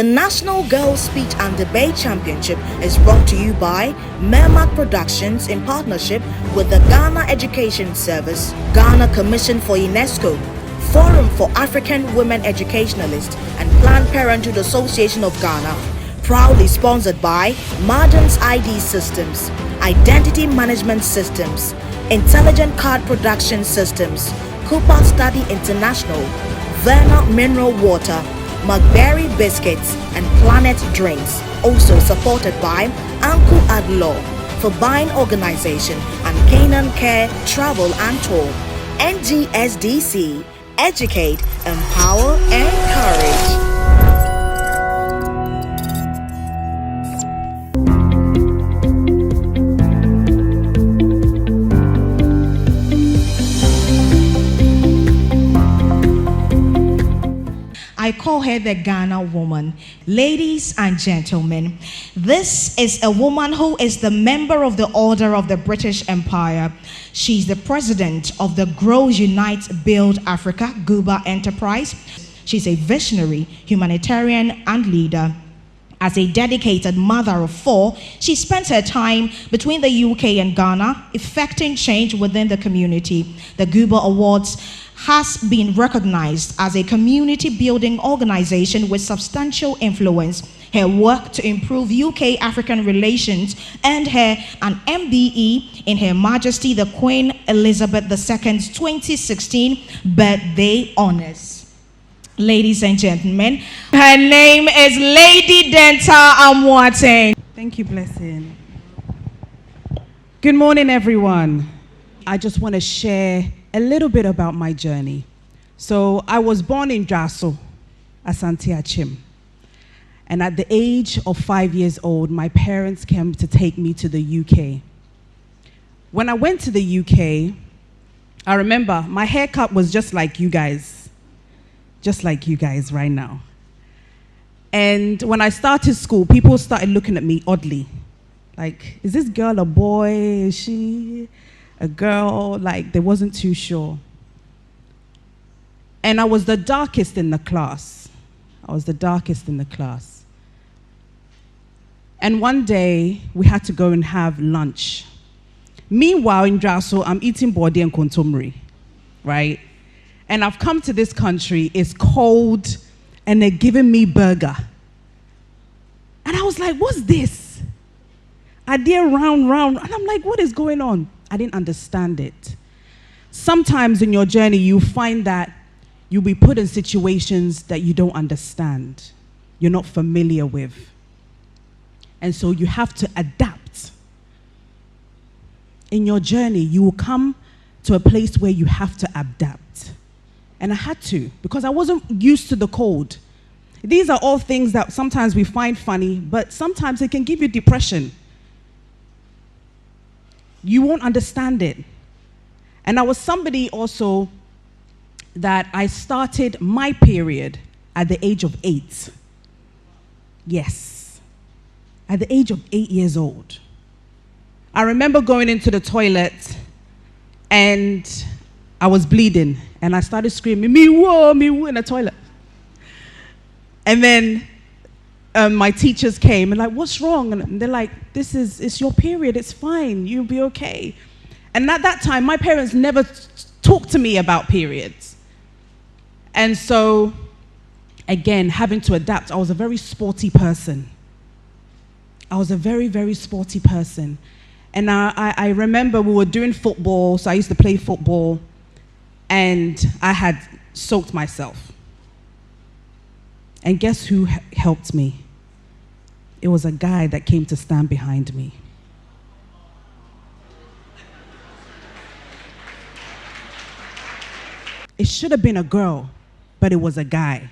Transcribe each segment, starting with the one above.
The National Girls Speech and Debate Championship is brought to you by Mermac Productions in partnership with the Ghana Education Service, Ghana Commission for UNESCO, Forum for African Women Educationalists, and Planned Parenthood Association of Ghana. Proudly sponsored by Margins ID Systems, Identity Management Systems, Intelligent Card Production Systems, CUPA Study International, Verna Mineral Water, McBerry Biscuits, and Planet Drinks. Also supported by Uncle Adlaw for Buying Organization and Canan Care Travel and Tour. NGSDC, Educate, Empower, Encourage. I call her the Ghana woman. Ladies and gentlemen, this is a woman who is the member of the Order of the British Empire. She's the president of the Grow, Unite, Build Africa GUBA enterprise. She's a visionary, humanitarian, and leader. As a dedicated mother of four, she spent her time between the UK and Ghana, effecting change within the community. The GUBA Awards has been recognized as a community building organization with substantial influence. Her work to improve UK-African relations earned her an MBE in Her Majesty the Queen Elizabeth II's 2016 birthday honors. Ladies and gentlemen, her name is Lady Denta Amwate. Thank you, Blessing. Good morning, everyone. I just want to share a little bit about my journey. So I was born in Draso, Asante Achim. And at the age of 5 years old, my parents came to take me to the UK. When I went to the UK, I remember my haircut was just like you guys right now. And when I started school, people started looking at me oddly. Like, is this girl a boy? Is she a girl? Like, they wasn't too sure. And I was the darkest in the class. And one day, we had to go and have lunch. Meanwhile, in Draso, I'm eating body and kontomri, right? And I've come to this country, it's cold, and they're giving me burger. And I was like, what's this? I did round, and I'm like, what is going on? I didn't understand it. Sometimes in your journey, you find that you'll be put in situations that you don't understand, you're not familiar with. And so you have to adapt. In your journey, you will come to a place where you have to adapt. And I had to, because I wasn't used to the cold. These are all things that sometimes we find funny, but sometimes it can give you depression. You won't understand it. And I was somebody also that I started my period at the age of 8. Yes, at the age of 8 years old. I remember going into the toilet and I was bleeding and I started screaming, me woo, in the toilet. And then my teachers came and like, what's wrong? And they're like, it's your period, it's fine, you'll be okay. And at that time, my parents never talked to me about periods. And so, again, having to adapt, I was a very sporty person. And I remember we were doing football, so I used to play football, and I had soaked myself. And guess who helped me? It was a guy that came to stand behind me. It should have been a girl, but it was a guy.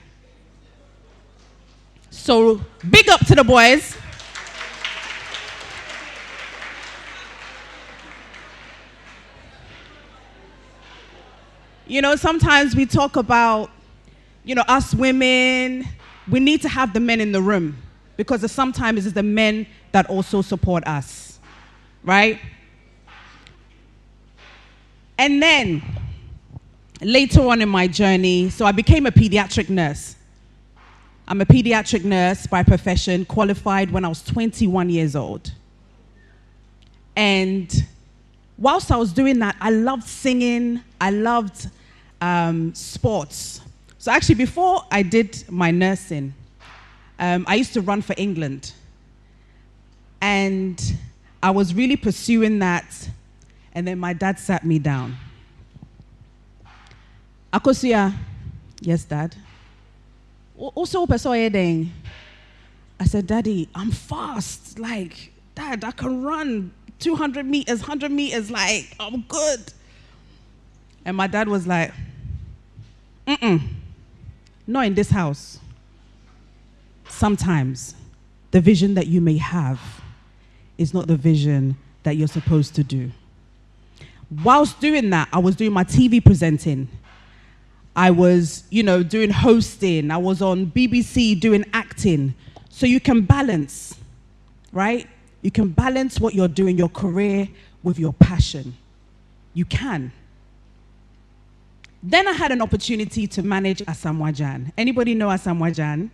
So big up to the boys. You know, sometimes we talk about, us women, we need to have the men in the room because sometimes it's the men that also support us, right? And then, later on in my journey, so I became a pediatric nurse. I'm a pediatric nurse by profession, qualified when I was 21 years old. And whilst I was doing that, I loved singing, I loved sports. So actually, before I did my nursing, I used to run for England. And I was really pursuing that, and then my dad sat me down. Akosia, yes, Dad. Also, I said, Daddy, I'm fast. Like, Dad, I can run 200 meters, 100 meters, like, I'm good. And my dad was like, not in this house. Sometimes the vision that you may have is not the vision that you're supposed to do. Whilst doing that, I was doing my TV presenting. I was, doing hosting. I was on BBC doing acting. So you can balance, right? You can balance what you're doing, your career, with your passion. You can. Then I had an opportunity to manage Asamoah Gyan. Anybody know Asamoah Gyan?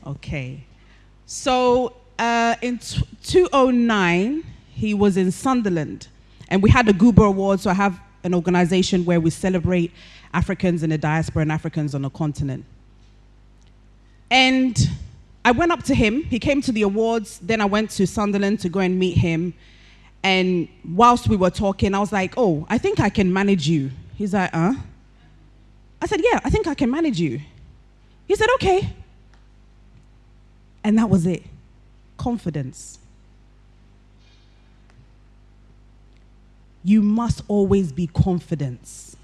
Okay. So in 2009, he was in Sunderland. And we had the GUBA Awards, so I have an organization where we celebrate Africans in the diaspora and Africans on the continent. And I went up to him. He came to the awards. Then I went to Sunderland to go and meet him. And whilst we were talking, I was like, oh, I think I can manage you. He's like, I said, yeah, I think I can manage you. He said, okay. And that was it. Confidence. You must always be confident.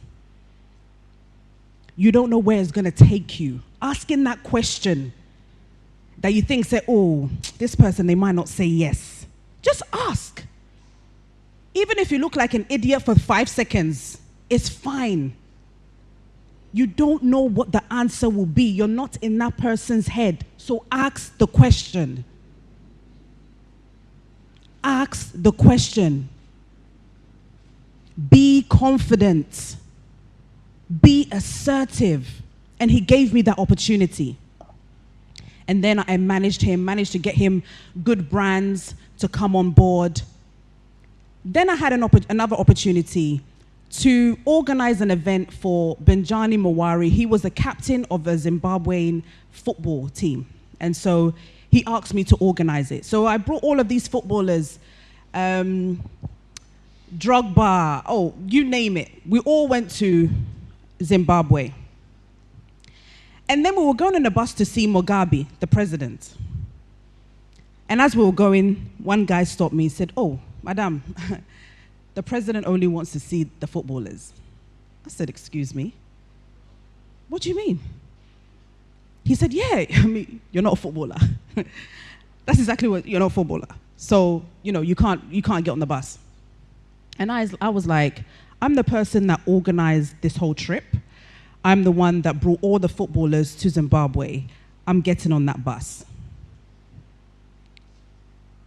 You don't know where it's going to take you. Asking that question that you think, say, oh, this person, they might not say yes. Just ask. Even if you look like an idiot for 5 seconds, it's fine. You don't know what the answer will be. You're not in that person's head. So ask the question. Ask the question. Be confident. Be assertive. And he gave me that opportunity. And then I managed to get him good brands to come on board. Then I had another opportunity to organize an event for Benjani Mawari. He was the captain of a Zimbabwean football team. And so he asked me to organize it. So I brought all of these footballers, Drogba, you name it. We all went to Zimbabwe. And then we were going on a bus to see Mugabe, the president. And as we were going, one guy stopped me and said, oh, madam, the president only wants to see the footballers. I said, excuse me? What do you mean? He said, yeah, you're not a footballer. That's exactly what, you're not a footballer. So, you can't get on the bus. And I was like, I'm the person that organized this whole trip. I'm the one that brought all the footballers to Zimbabwe. I'm getting on that bus.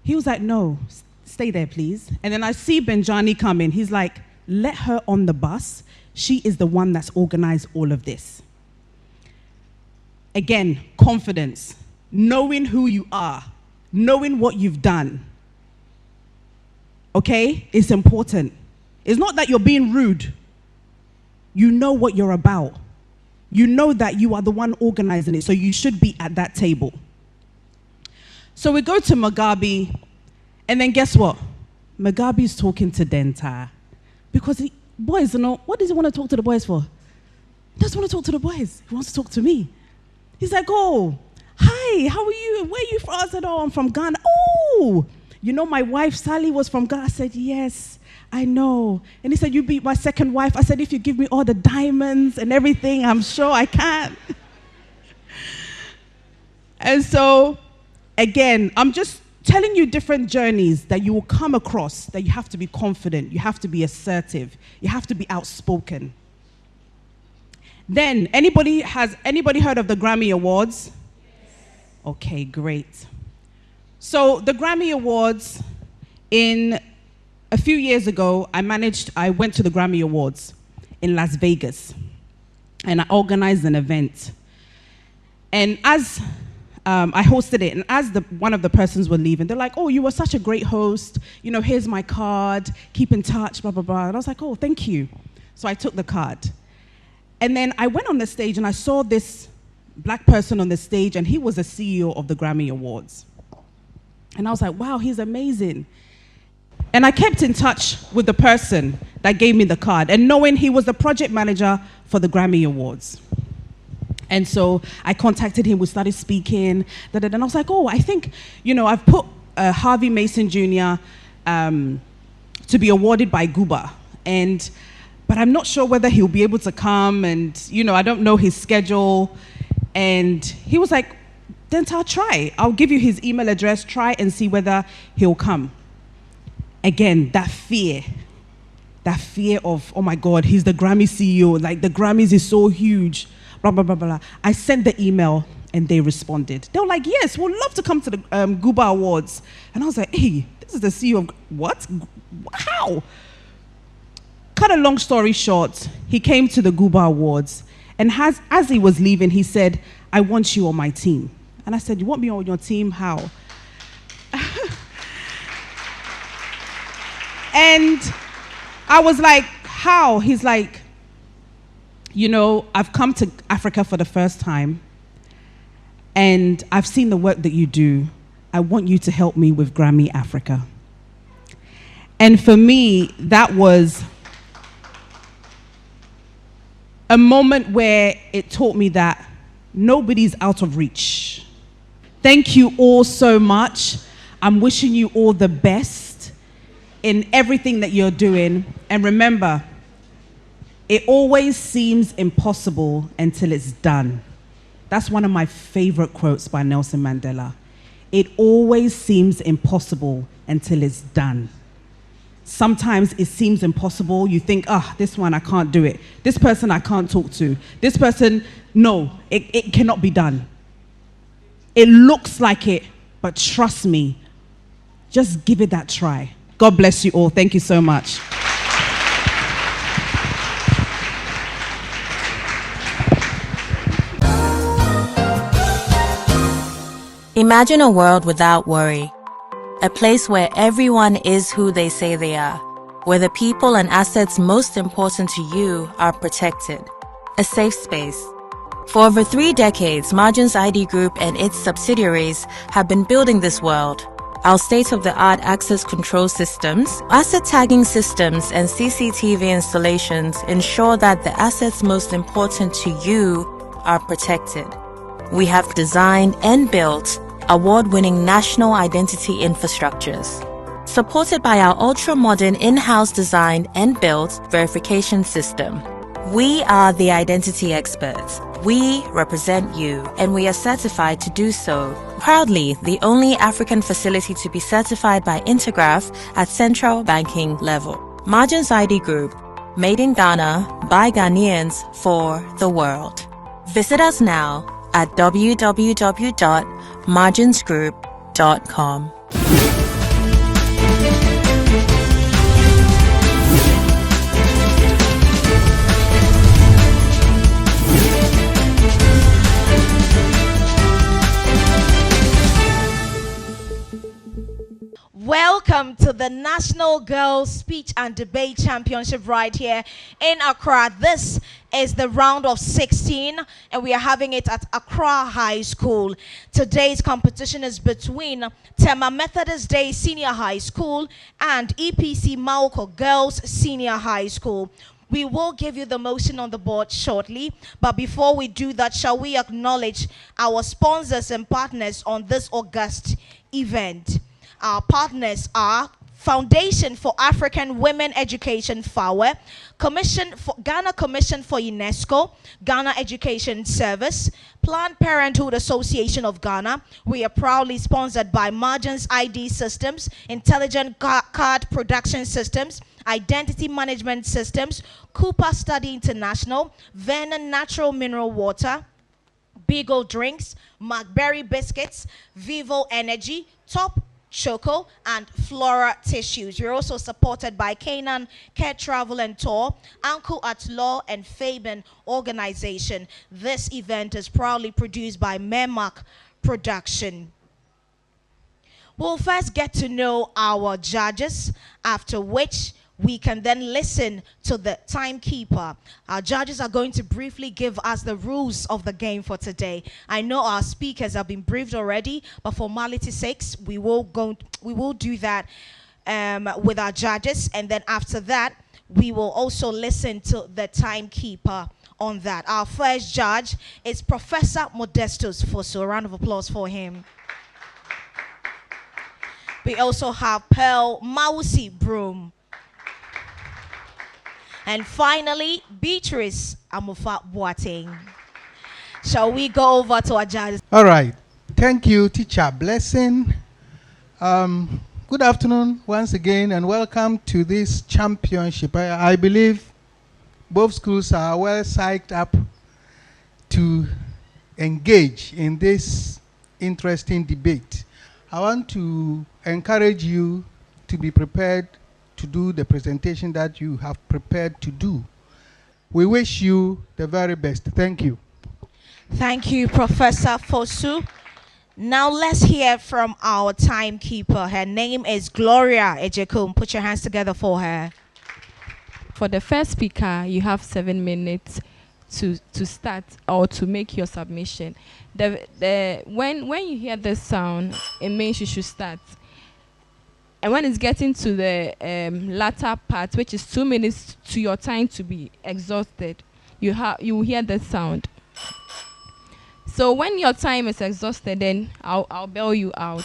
He was like, no, stay there, please. And then I see Benjani come in. He's like, let her on the bus. She is the one that's organized all of this. Again, confidence. Knowing who you are. Knowing what you've done. Okay? It's important. It's not that you're being rude. You know what you're about. You know that you are the one organizing it, so you should be at that table. So we go to Mugabe, and then guess what? Mugabe's talking to Denta. Because boys, what does he want to talk to the boys for? He doesn't want to talk to the boys. He wants to talk to me. He's like, oh, hi, how are you? Where are you from? I said, oh, I'm from Ghana. Oh, my wife, Sally, was from Ghana. I said, yes, I know. And he said, you beat my second wife. I said, if you give me all the diamonds and everything, I'm sure I can. And so, again, I'm just telling you different journeys that you will come across, that you have to be confident, you have to be assertive, you have to be outspoken. Then, anybody heard of the Grammy Awards? Yes. Okay, great. So the Grammy Awards, a few years ago, I went to the Grammy Awards in Las Vegas, and I organized an event. And as I hosted it, and as one of the persons were leaving, they're like, oh, you were such a great host. You know, here's my card. Keep in touch, blah, blah, blah. And I was like, oh, thank you. So I took the card. And then I went on the stage, and I saw this black person on the stage, and he was a CEO of the Grammy Awards. And I was like, wow, he's amazing. And I kept in touch with the person that gave me the card, and knowing he was the project manager for the Grammy Awards. And so I contacted him, we started speaking, and I was like, oh, I think, you know, I've put Harvey Mason Jr. To be awarded by CUPA, but I'm not sure whether he'll be able to come, and, you know, I don't know his schedule. And he was like, then I'll try. I'll give you his email address, try and see whether he'll come. Again, that fear of, oh my God, he's the Grammy CEO, like the Grammys is so huge. Blah, blah, blah, blah. I sent the email and they responded. They were like, yes, we'd love to come to the CUPA Awards. And I was like, hey, this is the CEO of, what? How? Cut a long story short, he came to the CUPA Awards, and as he was leaving, he said, I want you on my team. And I said, you want me on your team? How? And I was like, how? He's like, you know, I've come to Africa for the first time, and I've seen the work that you do. I want you to help me with Grammy Africa. And for me, that was a moment where it taught me that nobody's out of reach. Thank you all so much. I'm wishing you all the best in everything that you're doing. And remember, it always seems impossible until it's done. That's one of my favorite quotes by Nelson Mandela. It always seems impossible until it's done. Sometimes it seems impossible. You think, this one, I can't do it. This person, I can't talk to. This person, no, it cannot be done. It looks like it, but trust me, just give it that try. God bless you all. Thank you so much. Imagine a world without worry. A place where everyone is who they say they are. Where the people and assets most important to you are protected. A safe space. For over 3 decades, Margins ID Group and its subsidiaries have been building this world. Our state-of-the-art access control systems, asset tagging systems, and CCTV installations ensure that the assets most important to you are protected. We have designed and built award-winning national identity infrastructures, supported by our ultra-modern in-house designed and built verification system. We are the identity experts. We represent you, and we are certified to do so. Proudly, the only African facility to be certified by Intergraph at central banking level. Margins ID Group, made in Ghana by Ghanaians for the world. Visit us now at www.marginsgroup.com. Welcome to the National Girls Speech and Debate Championship right here in Accra. This is the round of 16 and we are having it at Accra High School. Today's competition is between Tema Methodist Day Senior High School and E.P.C Mawuko Girls Senior High School. We will give you the motion on the board shortly, but before we do that, shall we acknowledge our sponsors and partners on this August event? Our partners are Foundation for African Women Education, Fawe, Ghana Commission for UNESCO, Ghana Education Service, Planned Parenthood Association of Ghana. We are proudly sponsored by Margins ID Systems, Intelligent Card Production Systems, Identity Management Systems, CUPA Study International, Verna Natural Mineral Water, Bigoo Drinks, McBerry Biscuits, Vivo Energy, Top Choco, and Flora Tissues. We're also supported by Canan, Care Travel and Tour, Uncle at Law, and Fabian Organization. This event is proudly produced by Mermac Production. We'll first get to know our judges, after which we can then listen to the timekeeper. Our judges are going to briefly give us the rules of the game for today. I know our speakers have been briefed already, but for formality's sake, we will do that with our judges, and then after that, we will also listen to the timekeeper on that. Our first judge is Professor Modestus Fosu. A round of applause for him. We also have Pearl Mausi Broom. And finally, Beatrice Amufa Boateng. Shall we go over to our judges? All right. Thank you, Teacher Blessing. Good afternoon once again, and welcome to this championship. I believe both schools are well psyched up to engage in this interesting debate. I want to encourage you to be prepared to do the presentation that you have prepared to do. We wish you the very best. Thank you. Thank you, Professor Fosu. Now let's hear from our timekeeper. Her name is Gloria Ejekum. Put your hands together for her. For the first speaker, you have 7 minutes to start or to make your submission. When you hear the sound, it means you should start. And when it's getting to the latter part, which is 2 minutes to your time to be exhausted, you will hear the sound. So when your time is exhausted, then I'll bail you out.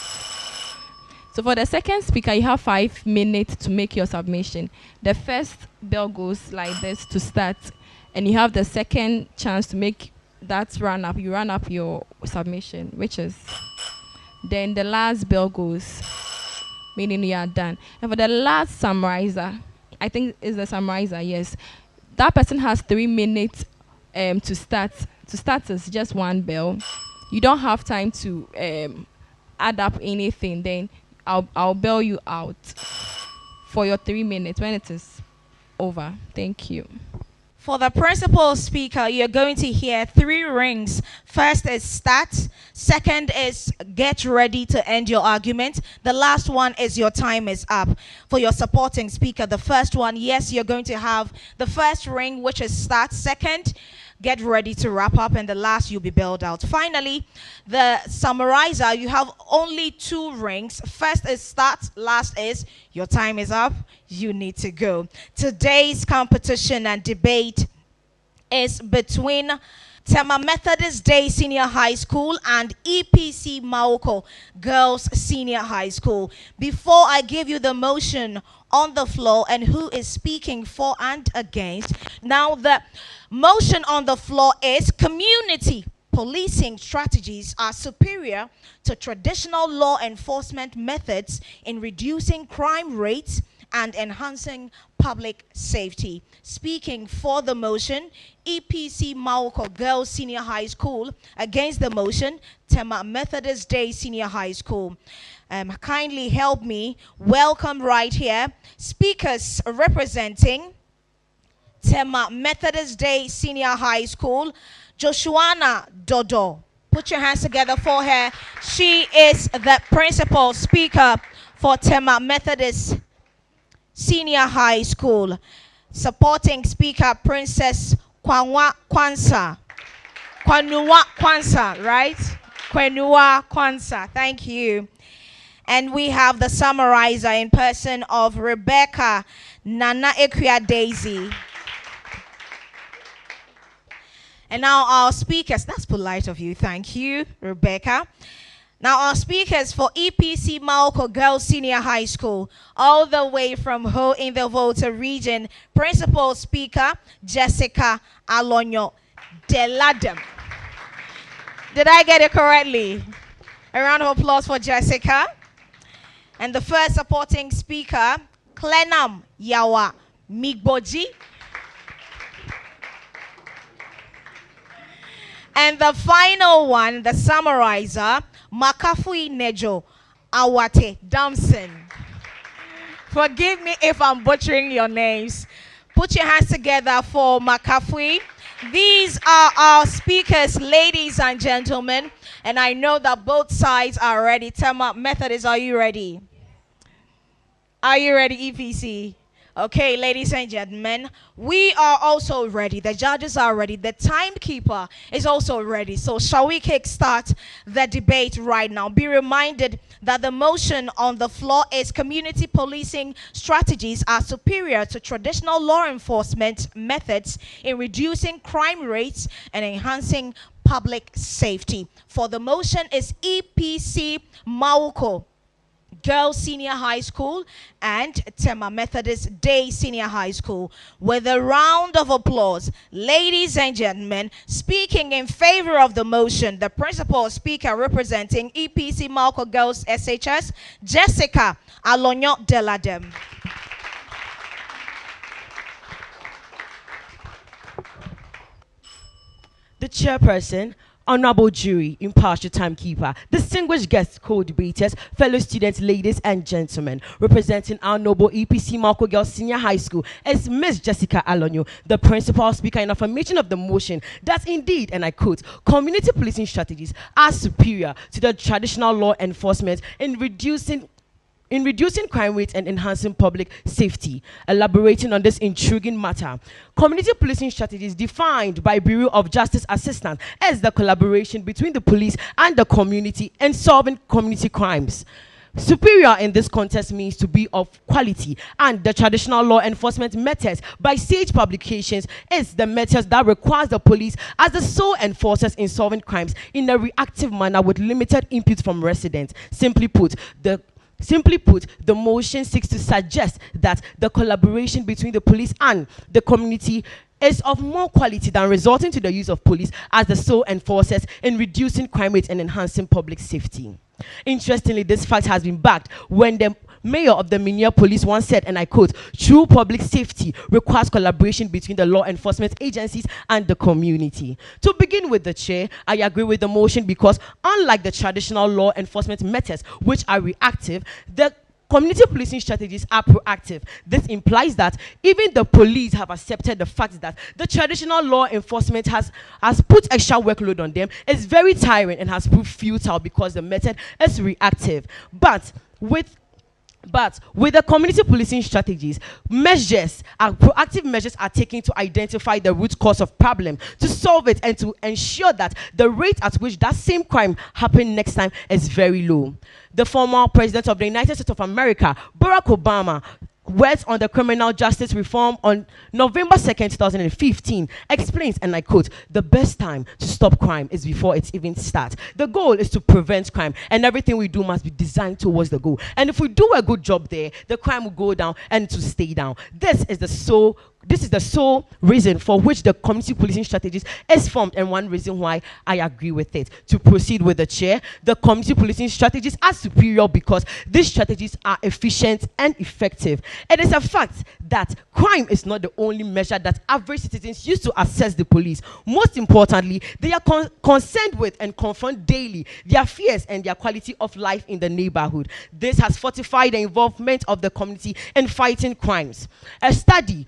So for the second speaker, you have 5 minutes to make your submission. The first bell goes like this to start, and you have the second chance to make that run up. You run up your submission, which is then the last bell goes, meaning you are done. And for the last summarizer, I think is the summarizer, yes. That person has 3 minutes to start. To start is just 1 bell. You don't have time to add up anything. Then I'll bail you out for your 3 minutes when it is over. Thank you. For the principal speaker, you're going to hear 3 rings. First is start. Second is get ready to end your argument. The last one is your time is up. For your supporting speaker, the first one, yes, you're going to have the first ring, which is start. Second, get ready to wrap up, and the last, you'll be bailed out. Finally, the summarizer, you have only 2 rings. First is start, last is your time is up, you need to go. Today's competition and debate is between Tema Methodist Day Senior High School and E.P.C Mawuko Girls Senior High School. Before I give you the motion on the floor and who is speaking for and against, now the motion on the floor is community policing strategies are superior to traditional law enforcement methods in reducing crime rates and enhancing public safety. Speaking for the motion, E.P.C Mawuko Girls Senior High School. Against the motion, Tema Methodist Day Senior High School. Kindly help me welcome right here speakers representing Tema Methodist Day Senior High School, Joshuana Dodo. Put your hands together for her. She is the principal speaker for Tema Methodist Senior High School. Supporting speaker, Princess Kwanwa Kwansa. Kwanuwa Kwansa, right? Kwanuwa Kwansa. Thank you. And we have the summarizer in person of Rebecca Nana Equia Daisy. And now our speakers, that's polite of you, thank you, Rebecca. Now our speakers for E.P.C Mawuko Girls Senior High School, all the way from Ho in the Volta region, principal speaker, Jessica Alonyo Deladem. Did I get it correctly? A round of applause for Jessica. And the first supporting speaker, Clenam Yawa Migboji. And the final one, the summarizer, Makafui Nejo Awate Damson. Forgive me if I'm butchering your names. Put your hands together for Makafui. These are our speakers, ladies and gentlemen. And I know that both sides are ready. Tema Methodist, are you ready? Are you ready, E.P.C? Okay, ladies and gentlemen, we are also ready. The judges are ready. The timekeeper is also ready. So shall we kickstart the debate right now? Be reminded that the motion on the floor is community policing strategies are superior to traditional law enforcement methods in reducing crime rates and enhancing public safety. For the motion is E.P.C Mawuko Girls Senior High School and Tema Methodist Day Senior High School. With a round of applause, ladies and gentlemen, speaking in favor of the motion, the principal speaker representing E.P.C Mawuko Girls SHS, Jessica Alonyo Deladem. The chairperson, honorable jury, impartial timekeeper, distinguished guests, co-debaters, fellow students, ladies and gentlemen, representing our noble E.P.C Mawuko Girls Senior High School is Miss Jessica Alonyo, the principal speaker in affirmation of the motion that indeed, and I quote, community policing strategies are superior to the traditional law enforcement in reducing crime rates and enhancing public safety. Elaborating on this intriguing matter, community policing strategies defined by Bureau of Justice Assistance as the collaboration between the police and the community in solving community crimes. Superior in this context means to be of quality, and the traditional law enforcement methods by Sage Publications is the methods that requires the police as the sole enforcers in solving crimes in a reactive manner with limited input from residents. Simply put, the motion seeks to suggest that the collaboration between the police and the community is of more quality than resorting to the use of police as the sole enforcers in reducing crime rates and enhancing public safety. Interestingly, this fact has been backed when the mayor of the Minya Police once said, and I quote, true public safety requires collaboration between the law enforcement agencies and the community. To begin with the chair, I agree with the motion because unlike the traditional law enforcement methods, which are reactive, the community policing strategies are proactive. This implies that even the police have accepted the fact that the traditional law enforcement has put extra workload on them. It's very tiring and has proved futile because the method is reactive. But with the community policing strategies, proactive measures are taken to identify the root cause of problem, to solve it, and to ensure that the rate at which that same crime happens next time is very low. The former president of the United States of America, Barack Obama, words on the criminal justice reform on November 2nd, 2015, explains, and I quote, the best time to stop crime is before it even starts. The goal is to prevent crime, and everything we do must be designed towards the goal. And if we do a good job there, the crime will go down and to stay down. This is the sole reason for which the community policing strategies is formed, and one reason why I agree with it. To proceed with the chair, the community policing strategies are superior because these strategies are efficient and effective. It is a fact that crime is not the only measure that average citizens use to assess the police. Most importantly, they are concerned with and confront daily their fears and their quality of life in the neighborhood. This has fortified the involvement of the community in fighting crimes. A study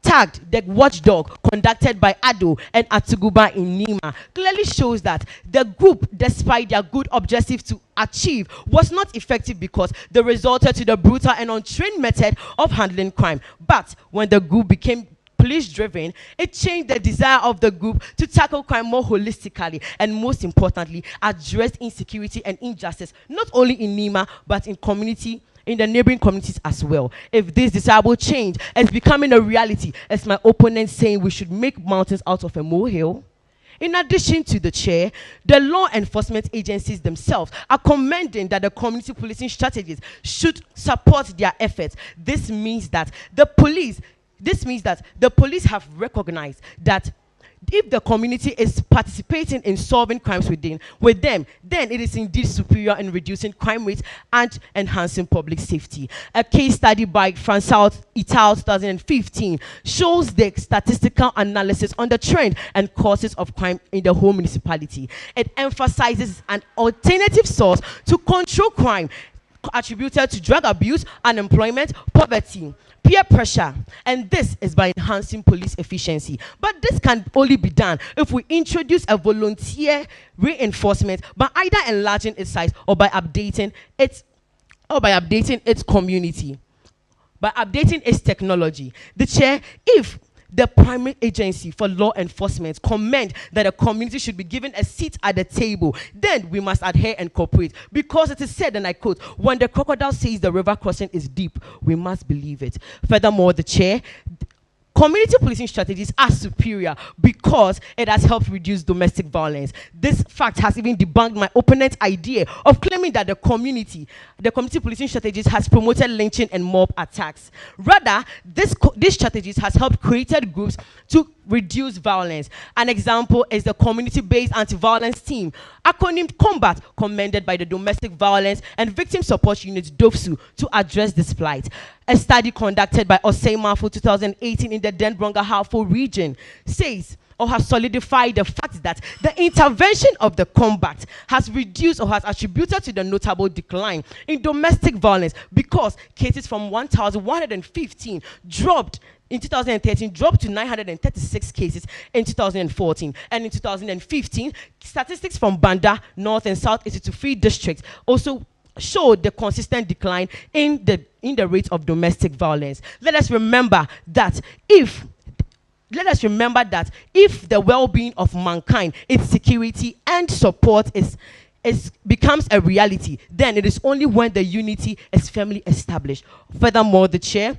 tagged the watchdog conducted by Ado and Atuguba in Nima clearly shows that the group, despite their good objective to achieve, was not effective because they resorted to the brutal and untrained method of handling crime. But when the group became police driven, it changed the desire of the group to tackle crime more holistically and, most importantly, address insecurity and injustice not only in Nima but in the neighboring communities as well. If this desirable change is becoming a reality, as my opponent saying we should make mountains out of a molehill. In addition to the chair, the law enforcement agencies themselves are commending that the community policing strategies should support their efforts. This means that the police have recognized that if the community is participating in solving crimes with them, then it is indeed superior in reducing crime rates and enhancing public safety. A case study by Fransal et al. 2015 shows the statistical analysis on the trend and causes of crime in the whole municipality. It emphasizes an alternative source to control crime attributed to drug abuse, unemployment, poverty, peer pressure, and this is by enhancing police efficiency. But this can only be done if we introduce a volunteer reinforcement by either enlarging its size or by updating its community, by updating its technology. The chair, if the primary agency for law enforcement commend that a community should be given a seat at the table, then we must adhere and cooperate, because it is said, and I quote, when the crocodile says the river crossing is deep, we must believe it. Furthermore, the chair, community policing strategies are superior because it has helped reduce domestic violence. This fact has even debunked my opponent's idea of claiming that the community policing strategies has promoted lynching and mob attacks. Rather, these strategies has helped created groups to reduce violence. An example is the community-based anti-violence team, acronymed COMBAT, commended by the Domestic Violence and Victim Support Unit DOVSU, to address this plight. A study conducted by Osei for 2018 in the Denbronga-Halfo region says, or has solidified the fact that the intervention of the combat has reduced or has attributed to the notable decline in domestic violence, because cases from 1,115 dropped in 2013, dropped to 936 cases in 2014. And in 2015, statistics from Banda, North and South 83 districts also showed the consistent decline in the rate of domestic violence. Let us remember that if the well-being of mankind, its security and support becomes a reality, then it is only when the unity is firmly established. Furthermore, the chair,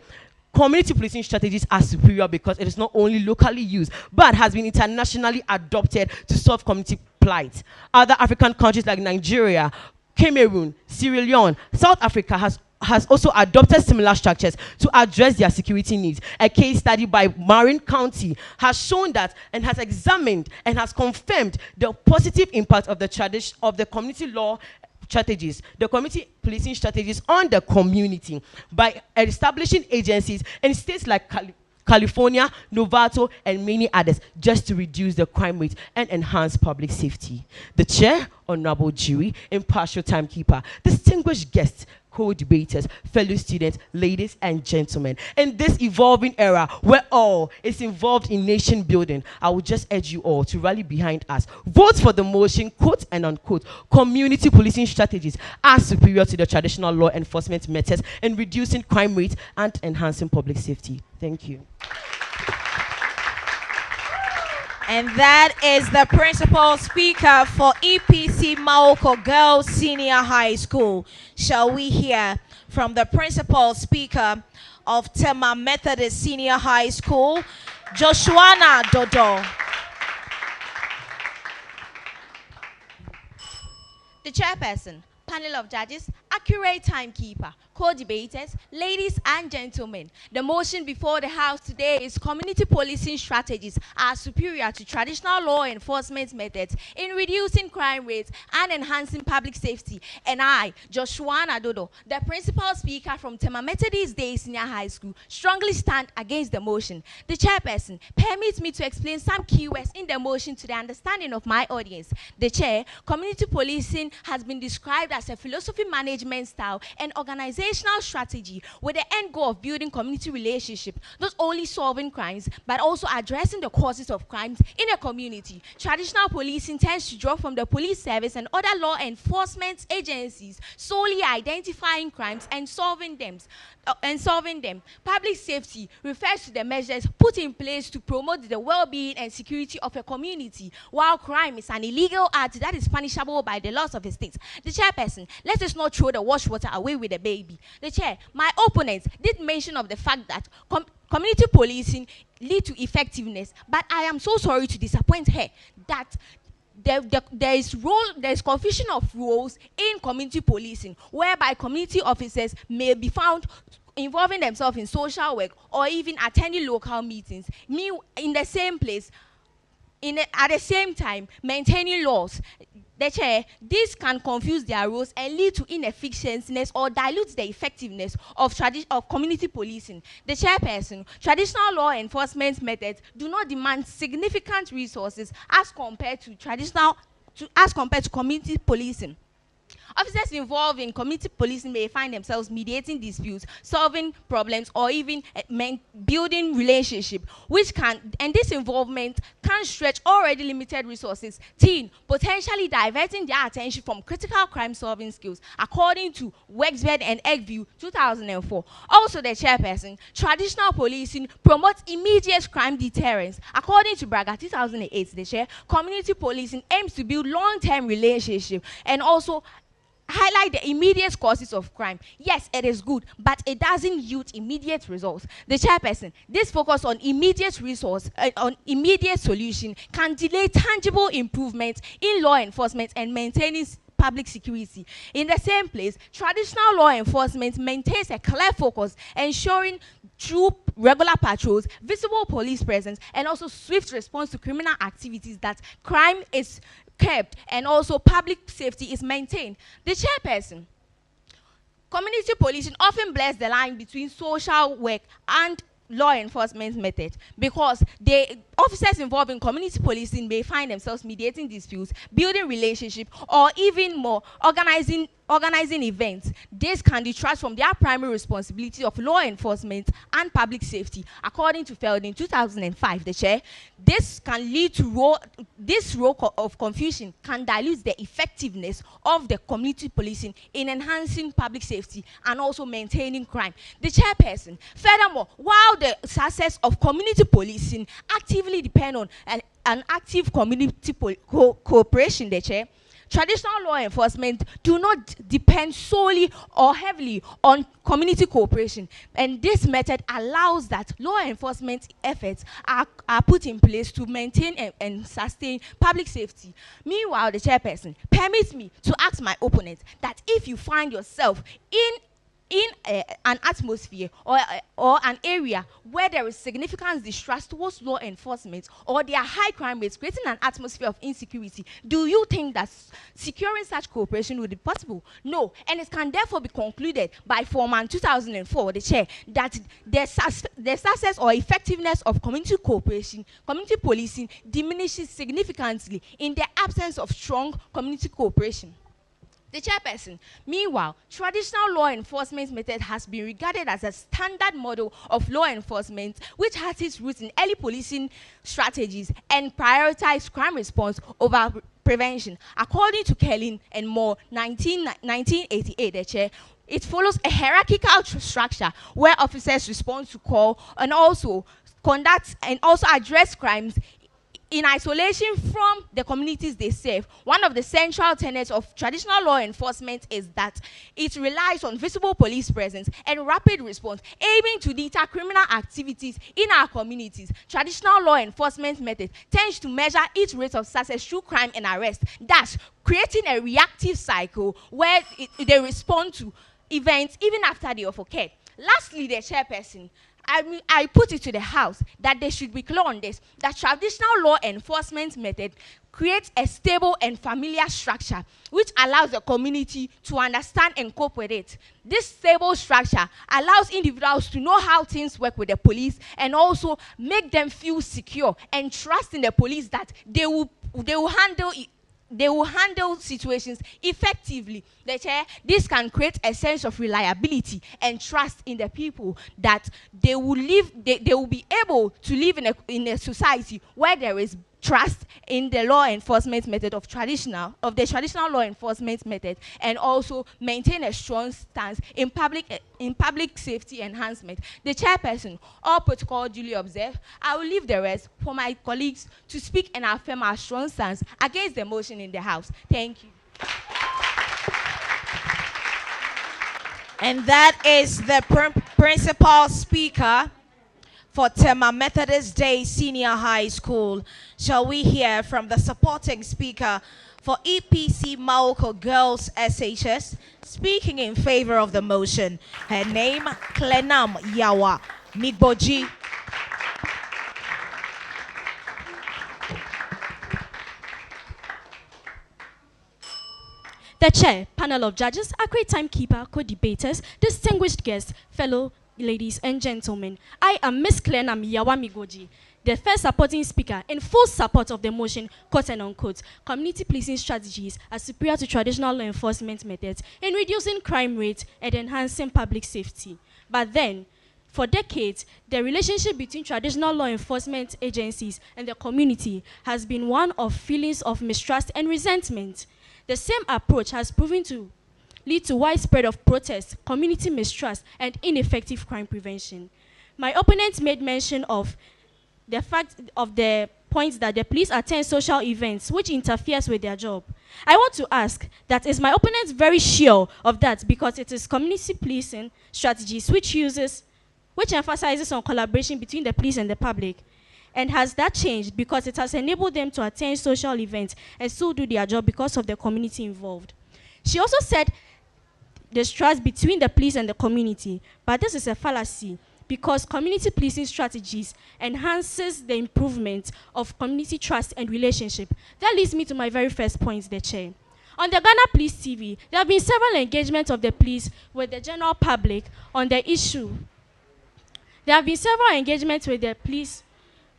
community policing strategies are superior because it is not only locally used, but has been internationally adopted to solve community plight. Other African countries like Nigeria, Cameroon, Sierra Leone, South Africa has also adopted similar structures to address their security needs. A case study by Marin County has shown that and has examined and has confirmed the positive impact of the community law strategies, the community policing strategies on the community by establishing agencies in states like California, Novato, and many others, just to reduce the crime rate and enhance public safety. The chair, honorable jury, impartial timekeeper, distinguished guests, co-debaters, fellow students, ladies and gentlemen. In this evolving era where all is involved in nation building, I would just urge you all to rally behind us. Vote for the motion, quote and unquote, community policing strategies are superior to the traditional law enforcement methods in reducing crime rates and enhancing public safety. Thank you. And that is the principal speaker for E.P.C Mawuko Girls Senior High School. Shall we hear from the principal speaker of Tema Methodist Senior High School, Joshua Dodo? The chairperson, panel of judges, accurate timekeeper, co-debaters, ladies and gentlemen, the motion before the House today is community policing strategies are superior to traditional law enforcement methods in reducing crime rates and enhancing public safety. And I, Joshua Dodo, the principal speaker from Tema Methodist Day Senior High School, strongly stand against the motion. The chairperson permits me to explain some keywords in the motion to the understanding of my audience. The chair, community policing has been described as a philosophy management style and organizational strategy with the end goal of building community relationship, not only solving crimes, but also addressing the causes of crimes in a community. Traditional policing tends to draw from the police service and other law enforcement agencies, solely identifying crimes and solving them. Public safety refers to the measures put in place to promote the well-being and security of a community, while crime is an illegal act that is punishable by the laws of the state. The chairperson, let us not throw the wash water away with the baby. The chair, my opponents did mention of the fact that community policing lead to effectiveness, but I am so sorry to disappoint her that there is confusion of roles in community policing, whereby community officers may be found involving themselves in social work or even attending local meetings, in the same place, at the same time maintaining laws. The chair, this can confuse their roles and lead to inefficiencies or dilute the effectiveness of community policing. The chairperson, traditional law enforcement methods do not demand significant resources as compared to community policing. Officers involved in community policing may find themselves mediating disputes, solving problems, or even building relationship, and this involvement can stretch already limited resources, potentially diverting their attention from critical crime solving skills, according to Wexford and Eggview 2004. Also, the chairperson, traditional policing promotes immediate crime deterrence. According to Braga 2008, the chair, community policing aims to build long-term relationship and also highlight the immediate causes of crime. Yes, it is good, but it doesn't yield immediate results. The chairperson, this focus on immediate resource, on immediate solution can delay tangible improvements in law enforcement and maintaining public security. In the same place, traditional law enforcement maintains a clear focus, ensuring through regular patrols, visible police presence, and also swift response to criminal activities that crime is kept and also public safety is maintained. The chairperson, community policing often blurs the line between social work and law enforcement methods, because the officers involved in community policing may find themselves mediating disputes, building relationships, or even more, organizing events. This can detract from their primary responsibility of law enforcement and public safety. According to Feld in 2005, the chair, this can lead to this role of confusion can dilute the effectiveness of the community policing in enhancing public safety and also maintaining crime. The chairperson, furthermore, while the success of community policing actively depend on an active community cooperation, the chair, traditional law enforcement do not depend solely or heavily on community cooperation, and this method allows that law enforcement efforts are put in place to maintain and sustain public safety. Meanwhile, the chairperson permits me to ask my opponent that if you find yourself in an atmosphere or an area where there is significant distrust towards law enforcement, or there are high crime rates creating an atmosphere of insecurity, do you think that securing such cooperation would be possible? No, and it can therefore be concluded by Foreman 2004, the chair, that the success or effectiveness of community cooperation, community policing diminishes significantly in the absence of strong community cooperation. The chairperson, meanwhile, traditional law enforcement method has been regarded as a standard model of law enforcement, which has its roots in early policing strategies and prioritized crime response over prevention. According to Canan and Moore, 1988, the chair, it follows a hierarchical structure where officers respond to call and also conduct and also address crimes in isolation from the communities they serve. One of the central tenets of traditional law enforcement is that it relies on visible police presence and rapid response, aiming to deter criminal activities in our communities. Traditional law enforcement method tends to measure its rate of success through crime and arrest, thus creating a reactive cycle where they respond to events even after they have occurred. Lastly, the chairperson, I put it to the House that they should be clear on this, that traditional law enforcement method creates a stable and familiar structure which allows the community to understand and cope with it. This stable structure allows individuals to know how things work with the police and also make them feel secure and trust in the police that they will handle situations effectively. This can create a sense of reliability and trust in the people that they will be able to live in a society where there is trust in the law enforcement method of the traditional law enforcement method, and also maintain a strong stance in public safety enhancement. The chairperson, all protocol duly observed. I will leave the rest for my colleagues to speak and affirm our strong stance against the motion in the House. Thank you. And that is the principal speaker for Tema Methodist Day Senior High School. Shall we hear from the supporting speaker for E.P.C Mawuko Girls SHS, speaking in favor of the motion? Her name, Canan Yawa Migboji. The chair, panel of judges, accurate timekeeper, co-debaters, distinguished guests, fellow ladies and gentlemen. I am Miss Canan Yawa Migboji, the first supporting speaker, in full support of the motion, quote and unquote, community policing strategies are superior to traditional law enforcement methods in reducing crime rates and enhancing public safety. But then, for decades, the relationship between traditional law enforcement agencies and the community has been one of feelings of mistrust and resentment. The same approach has proven to lead to widespread of protests, community mistrust, and ineffective crime prevention. My opponent made mention of the fact of the points that the police attend social events which interferes with their job. I want to ask that, is my opponent very sure of that, because it is community policing strategies which emphasizes on collaboration between the police and the public? And has that changed because it has enabled them to attend social events and still do their job because of the community involved? She also said there's trust between the police and the community, but this is a fallacy, because community policing strategies enhances the improvement of community trust and relationship. That leads me to my very first point, the chair. On the Ghana Police TV, there have been several engagements of the police with the general public on the issue. There have been several engagements with the police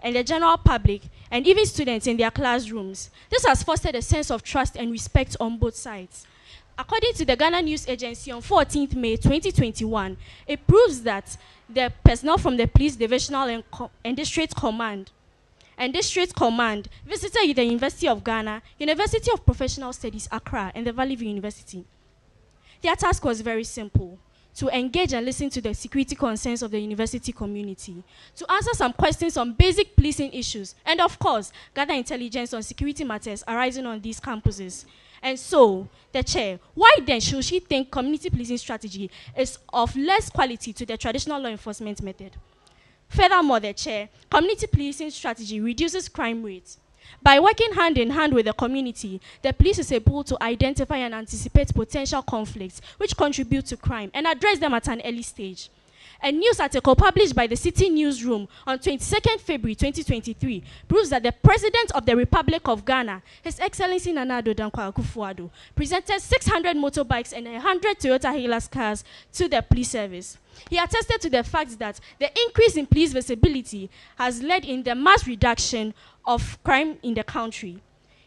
and the general public, and even students in their classrooms. This has fostered a sense of trust and respect on both sides. According to the Ghana News Agency on 14th May 2021, it proves that the personnel from the Police Divisional and District Command visited the University of Ghana, University of Professional Studies, Accra, and the Valley View University. Their task was very simple: to engage and listen to the security concerns of the university community, to answer some questions on basic policing issues, and of course, gather intelligence on security matters arising on these campuses. And so, the chair, why then should she think community policing strategy is of less quality to the traditional law enforcement method? Furthermore, the chair, community policing strategy reduces crime rates. By working hand in hand with the community, the police is able to identify and anticipate potential conflicts which contribute to crime and address them at an early stage. A news article published by the City Newsroom on 22nd February 2023 proves that the President of the Republic of Ghana, His Excellency Nana Addo Dankwa Akufo-Addo, presented 600 motorbikes and 100 Toyota Hilux cars to the police service. He attested to the fact that the increase in police visibility has led in the mass reduction of crime in the country.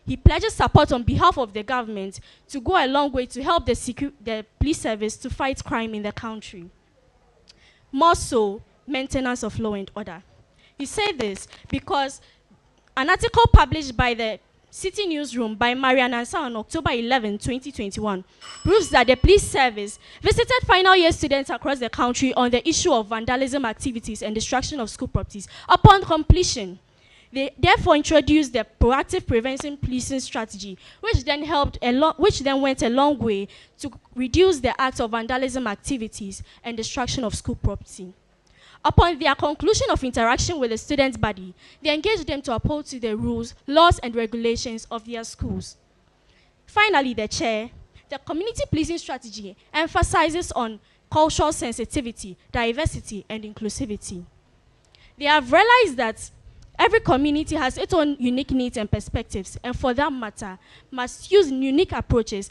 He pledges support on behalf of the government to go a long way to help the police service to fight crime in the country. More so, maintenance of law and order. He said this because an article published by the City Newsroom by Marian Ansa on October 11, 2021, proves that the police service visited final year students across the country on the issue of vandalism activities and destruction of school properties. Upon completion, they therefore introduced the proactive prevention policing strategy, which then went a long way to reduce the acts of vandalism activities and destruction of school property. Upon their conclusion of interaction with the student body, they engaged them to uphold to the rules, laws, and regulations of their schools. Finally, the chair, the community policing strategy emphasizes on cultural sensitivity, diversity, and inclusivity. They have realized that every community has its own unique needs and perspectives, and for that matter, must use unique approaches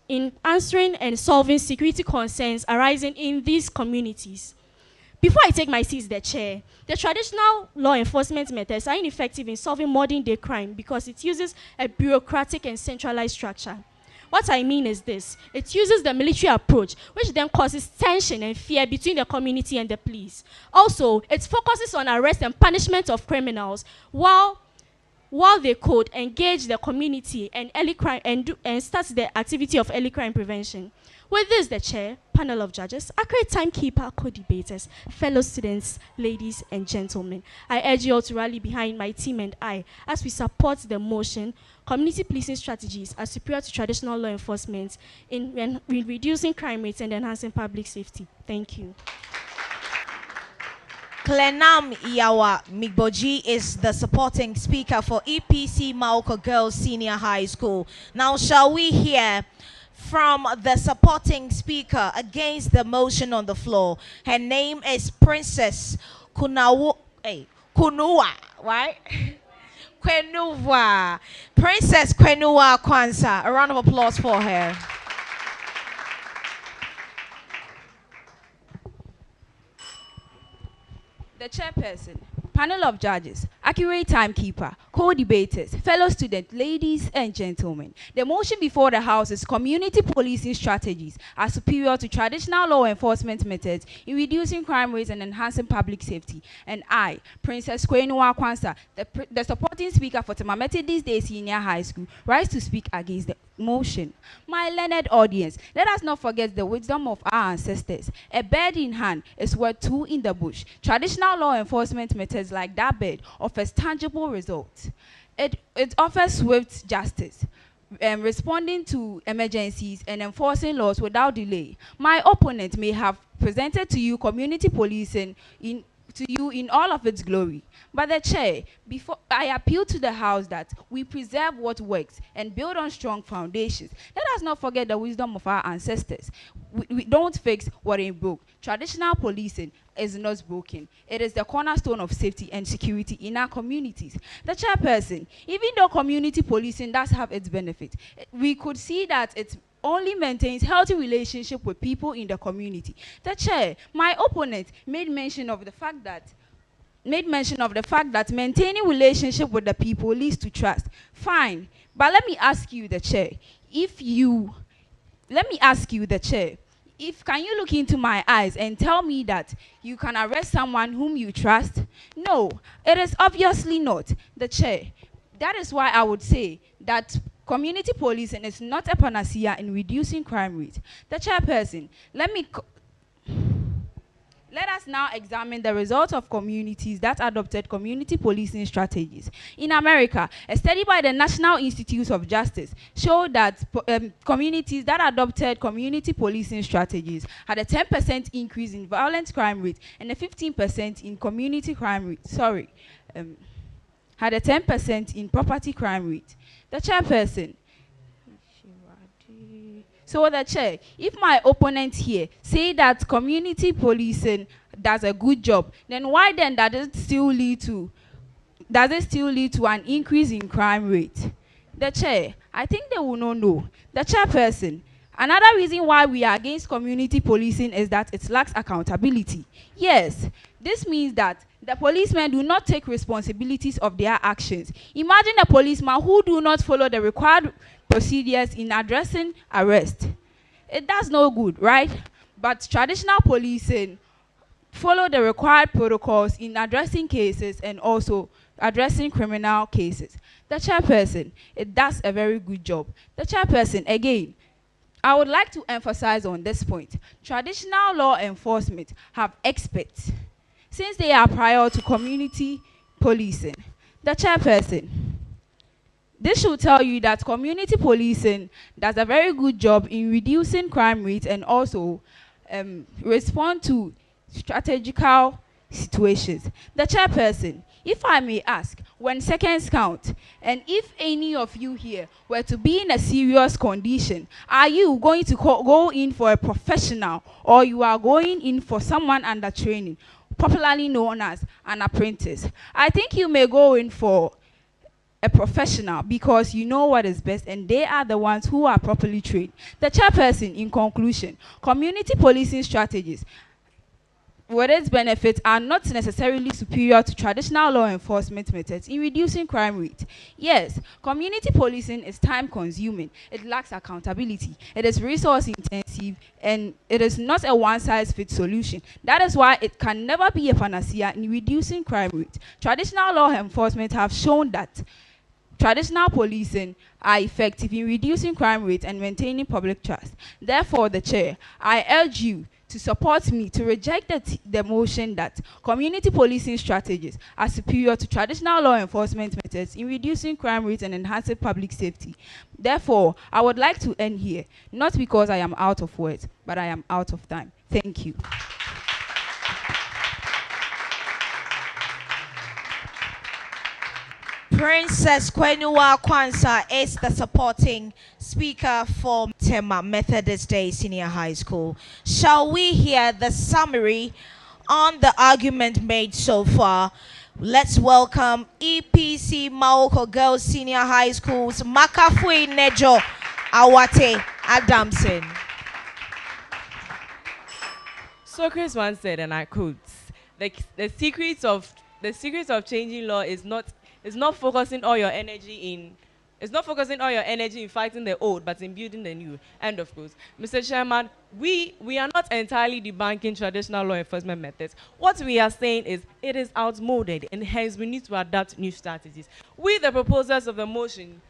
in answering and solving security concerns arising in these communities. Before I take my seat as the chair, the traditional law enforcement methods are ineffective in solving modern-day crime because it uses a bureaucratic and centralized structure. What I mean is this: it uses the military approach, which then causes tension and fear between the community and the police. Also, it focuses on arrest and punishment of criminals, while they could engage the community and early crime and start the activity of early crime prevention. With this, the chair, panel of judges, accurate timekeeper, co-debaters, fellow students, ladies and gentlemen, I urge you all to rally behind my team and I as we support the motion. Community policing strategies are superior to traditional law enforcement in reducing crime rates and enhancing public safety. Thank you. Canan Yawa Migboji is the supporting speaker for E.P.C Mawuko Girls Senior High School. Now, shall we hear from the supporting speaker against the motion on the floor? Her name is Princess Kunua, right? Kwenuwa. Princess Kwenuwa Kwanzaa. A round of applause for her. The chairperson, panel of judges, accurate timekeeper, co-debaters, fellow students, ladies and gentlemen. The motion before the House is community policing strategies are superior to traditional law enforcement methods in reducing crime rates and enhancing public safety. And I, Princess Kwenua Kwansa, the supporting speaker for Tema Methodist Day Senior High School, rise to speak against the motion. My learned audience, let us not forget the wisdom of our ancestors. A bird in hand is worth two in the bush. Traditional law enforcement methods like that bird offers tangible results. It offers swift justice, responding to emergencies and enforcing laws without delay. My opponent may have presented to you community policing in all of its glory. But the chair, before I appeal to the House that we preserve what works and build on strong foundations. Let us not forget the wisdom of our ancestors. We don't fix what ain't broke. Traditional policing is not broken. It is the cornerstone of safety and security in our communities. The chairperson, even though community policing does have its benefit, we could see that it's only maintains healthy relationship with people in the community. The chair, my opponent, made mention of the fact that maintaining relationship with the people leads to trust. Fine, but let me ask you, the chair, can you look into my eyes and tell me that you can arrest someone whom you trust? No, it is obviously not. The chair, that is why I would say that community policing is not a panacea in reducing crime rate. The chairperson, let us now examine the results of communities that adopted community policing strategies. In America, a study by the National Institutes of Justice showed that communities that adopted community policing strategies had a 10% increase in violent crime rate and a 15% in community crime rate. Had a 10% in property crime rate. The chairperson. So the chair, if my opponent here say that community policing does a good job, then why then does it still lead to an increase in crime rate? The chair, I think they will not know. The chairperson, another reason why we are against community policing is that it lacks accountability. Yes, this means that the policemen do not take responsibilities of their actions. Imagine a policeman who do not follow the required procedures in addressing arrest. It does no good, right? But traditional policing follow the required protocols in addressing cases and also addressing criminal cases. The chairperson, it does a very good job. The chairperson, again, I would like to emphasize on this point. Traditional law enforcement have experts, since they are prior to community policing. The chairperson, this should tell you that community policing does a very good job in reducing crime rates and also respond to strategical situations. The chairperson, if I may ask, when seconds count, and if any of you here were to be in a serious condition, are you going to go in for a professional or you are going in for someone under training, popularly known as an apprentice? I think you may go in for a professional because you know what is best and they are the ones who are properly trained. The chairperson, in conclusion, community policing strategies with its benefits are not necessarily superior to traditional law enforcement methods in reducing crime rate. Yes, community policing is time consuming, it lacks accountability, it is resource intensive, and it is not a one-size-fits solution. That is why it can never be a panacea in reducing crime rate. Traditional law enforcement have shown that traditional policing are effective in reducing crime rate and maintaining public trust. Therefore, the chair, I urge you to support me to reject the motion that community policing strategies are superior to traditional law enforcement methods in reducing crime rates and enhancing public safety. Therefore, I would like to end here, not because I am out of words, but I am out of time. Thank you. Princess Kwenua Kwansa is the supporting speaker for Tema Methodist Day Senior High School. Shall we hear the summary on the argument made so far? Let's welcome E.P.C Mawuko Girls Senior High School's Makafui Nejo Awate Adamson. Socrates once said, and I quote, the secrets of the secret of changing law is not focusing all your energy in. It's not focusing all your energy in fighting the old, but in building the new. End of course. Mr. Chairman, we are not entirely debunking traditional law enforcement methods. What we are saying is it is outmoded, and hence we need to adapt new strategies. The proposers of the motion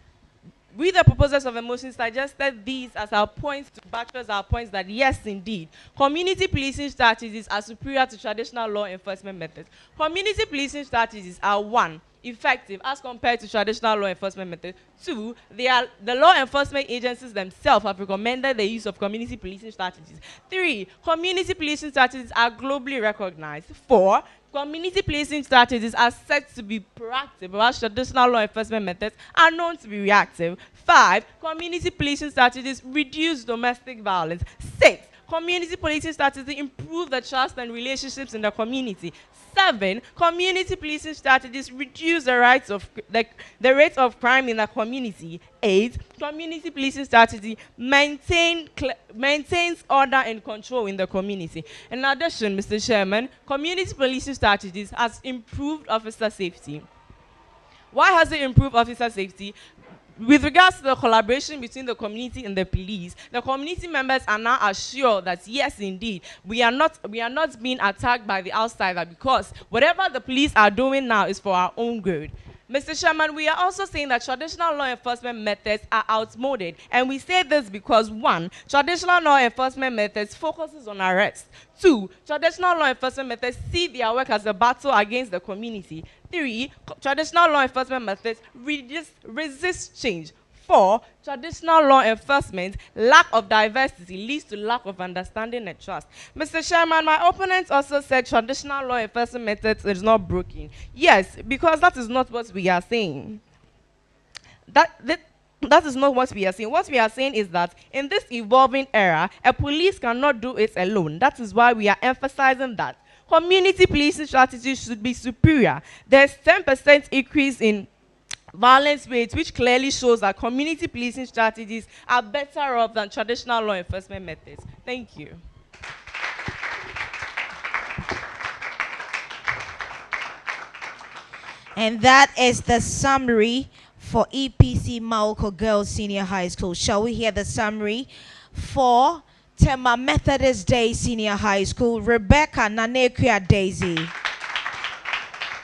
suggested these as our points to buttress our points that yes, indeed, community policing strategies are superior to traditional law enforcement methods. Community policing strategies are 1, effective as compared to traditional law enforcement methods. 2, the law enforcement agencies themselves have recommended the use of community policing strategies. 3, community policing strategies are globally recognized. 4, community policing strategies are said to be proactive, whereas traditional law enforcement methods are known to be reactive. 5, community policing strategies reduce domestic violence. 6, community policing strategies improve the trust and relationships in the community. 7, community policing strategies reduce the rate of crime in the community. 8, community policing strategy maintains order and control in the community. In addition, Mr. Chairman, community policing strategies has improved officer safety. Why has it improved officer safety? With regards to the collaboration between the community and the police, the community members are now assured that yes, indeed, we are not being attacked by the outsider, because whatever the police are doing now is for our own good. Mr. Chairman, we are also saying that traditional law enforcement methods are outmoded, and we say this because 1, traditional law enforcement methods focuses on arrest. 2, traditional law enforcement methods see their work as a battle against the community. 3, traditional law enforcement methods resist change. 4, traditional law enforcement, lack of diversity leads to lack of understanding and trust. Mr. Chairman, my opponent also said traditional law enforcement methods is not broken. Yes, because that is not what we are saying. That is not what we are saying. What we are saying is that in this evolving era, a police cannot do it alone. That is why we are emphasizing that community policing strategies should be superior. There's 10% increase in violence rates, which clearly shows that community policing strategies are better off than traditional law enforcement methods. Thank you. And that is the summary for E.P.C Mawuko Girls Senior High School. Shall we hear the summary for Tema Methodist Day Senior High School? Rebecca Nanekria Daisy.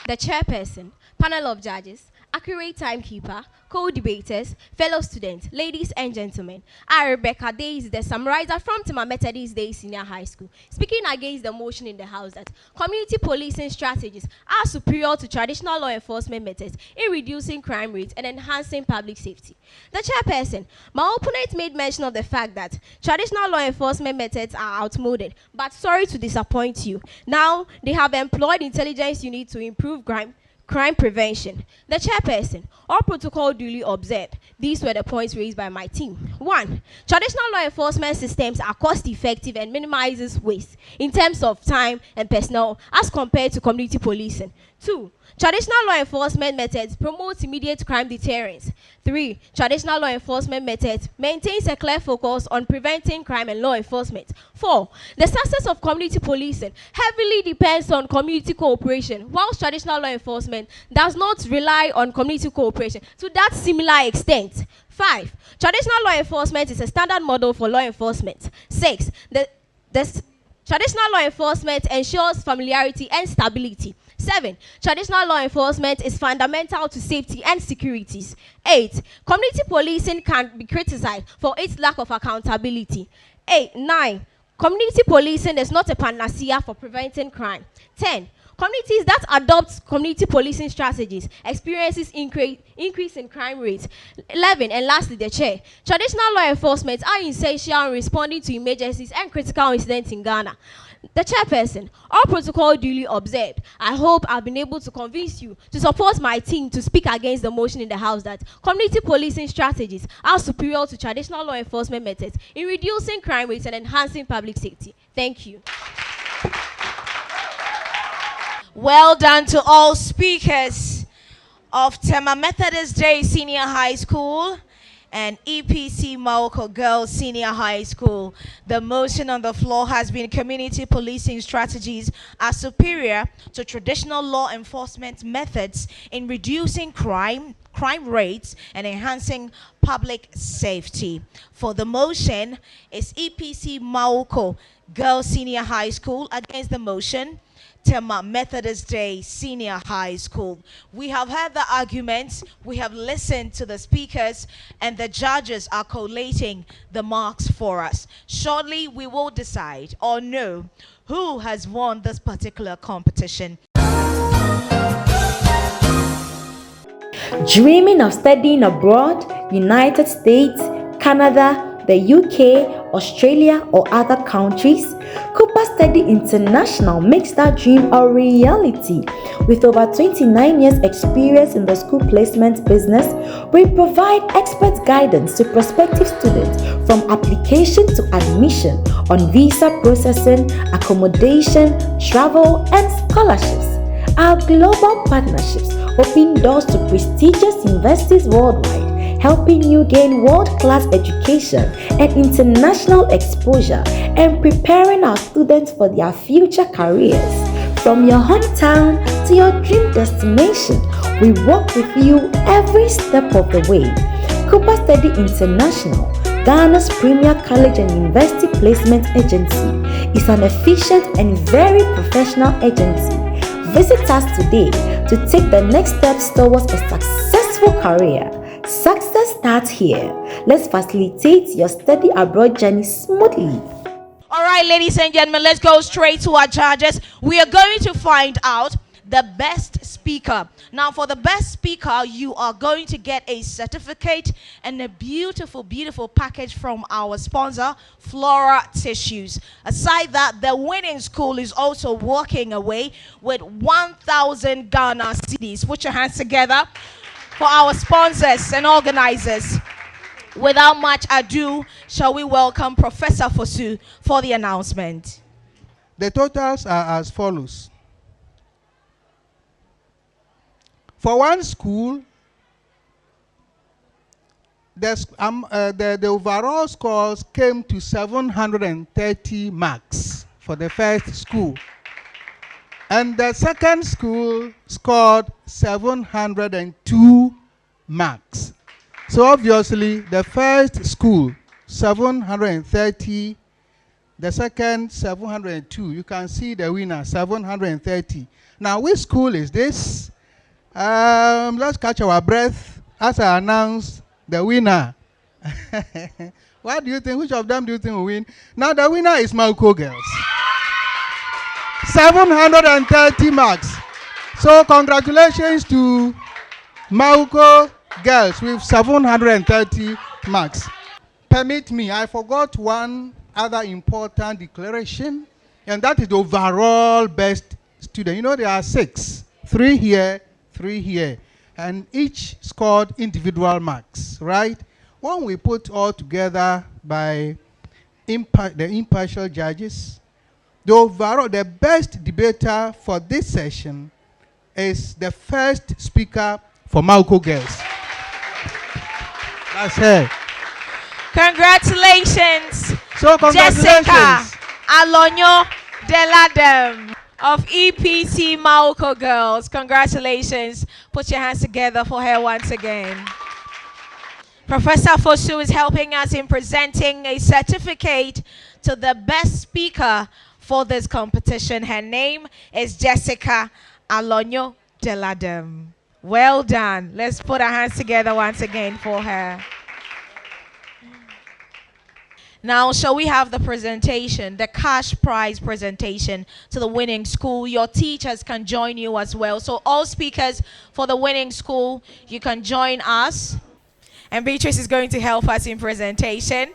The chairperson, panel of judges, accurate timekeeper, co-debaters, fellow students, ladies and gentlemen, I, Rebecca Daisy, the summarizer from Tema Methodist Day Senior High School, speaking against the motion in the House that community policing strategies are superior to traditional law enforcement methods in reducing crime rates and enhancing public safety. The chairperson, my opponent made mention of the fact that traditional law enforcement methods are outmoded, but sorry to disappoint you. Now, they have employed intelligence unit to improve crime prevention. The chairperson, all protocol duly observed. These were the points raised by my team. 1, traditional law enforcement systems are cost effective and minimizes waste in terms of time and personnel as compared to community policing. 2, traditional law enforcement methods promote immediate crime deterrence. 3, traditional law enforcement methods maintains a clear focus on preventing crime and law enforcement. 4, the success of community policing heavily depends on community cooperation, whilst traditional law enforcement does not rely on community cooperation to that similar extent. 5, traditional law enforcement is a standard model for law enforcement. 6, the traditional law enforcement ensures familiarity and stability. 7, traditional law enforcement is fundamental to safety and securities. 8, community policing can be criticized for its lack of accountability. 9, community policing is not a panacea for preventing crime. 10, communities that adopt community policing strategies experiences increase in crime rates. 11, and lastly, the chair, traditional law enforcement are essential in responding to emergencies and critical incidents in Ghana. The chairperson, all protocol duly observed. I hope I've been able to convince you to support my team to speak against the motion in the House that community policing strategies are superior to traditional law enforcement methods in reducing crime rates and enhancing public safety. Thank you. Well done to all speakers of Tema Methodist Day Senior High School. and E.P.C Mawuko Girls Senior High School. The motion on the floor has been community policing strategies are superior to traditional law enforcement methods in reducing crime rates and enhancing public safety. For the motion is E.P.C Mawuko Girls Senior High School. Against the motion, Tema Methodist Day Senior High School. We have heard the arguments, we have listened to the speakers, and the judges are collating the marks for us. Shortly, we will decide or know who has won this particular competition. Dreaming of studying abroad, United States, Canada, the UK, Australia, or other countries? CUPA Study International makes that dream a reality. With over 29 years experience in the school placement business, we provide expert guidance to prospective students from application to admission on visa processing, accommodation, travel, and scholarships. Our global partnerships open doors to prestigious universities worldwide, helping you gain world-class education and international exposure and preparing our students for their future careers. From your hometown to your dream destination, we work with you every step of the way. CUPA Study International, Ghana's premier college and university placement agency, is an efficient and very professional agency. Visit us today to take the next steps towards a successful career. Success starts here. Let's facilitate your study abroad journey smoothly. All right, ladies and gentlemen, let's go straight to our judges. We are going to find out the best speaker. Now, for the best speaker, you are going to get a certificate and a beautiful, beautiful package from our sponsor, Flora Tissues. Aside that, the winning school is also walking away with 1,000 Ghana cedis. Put your hands together for our sponsors and organizers. Without much ado, shall we welcome Professor Fosu for the announcement. The totals are as follows. For one school, the overall scores came to 730 marks for the first school. And the second school scored 702 marks. So obviously, the first school, 730, the second, 702. You can see the winner, 730. Now, which school is this? Let's catch our breath as I announce the winner. What do you think? Which of them do you think will win? Now, the winner is Mawuko Girls. 730 marks. So, congratulations to Mawuko Girls with 730 marks. Permit me, I forgot one other important declaration, and that is the overall best student. You know, there are 6, 3 here, 3 here, and each scored individual marks, right? When we put all together by the impartial judges, the best debater for this session is the first speaker for Mawuko Girls. That's her. Congratulations, So congratulations. Jessica Alonyo Deladem of E.P.C Mawuko Girls. Congratulations. Put your hands together for her once again. Professor Fosu is helping us in presenting a certificate to the best speaker for this competition. Her name is Jessica Alonyo Deladem. Well done. Let's put our hands together once again for her. Now, shall we have the presentation, the cash prize presentation to the winning school? Your teachers can join you as well. So all speakers for the winning school, you can join us. And Beatrice is going to help us in presentation.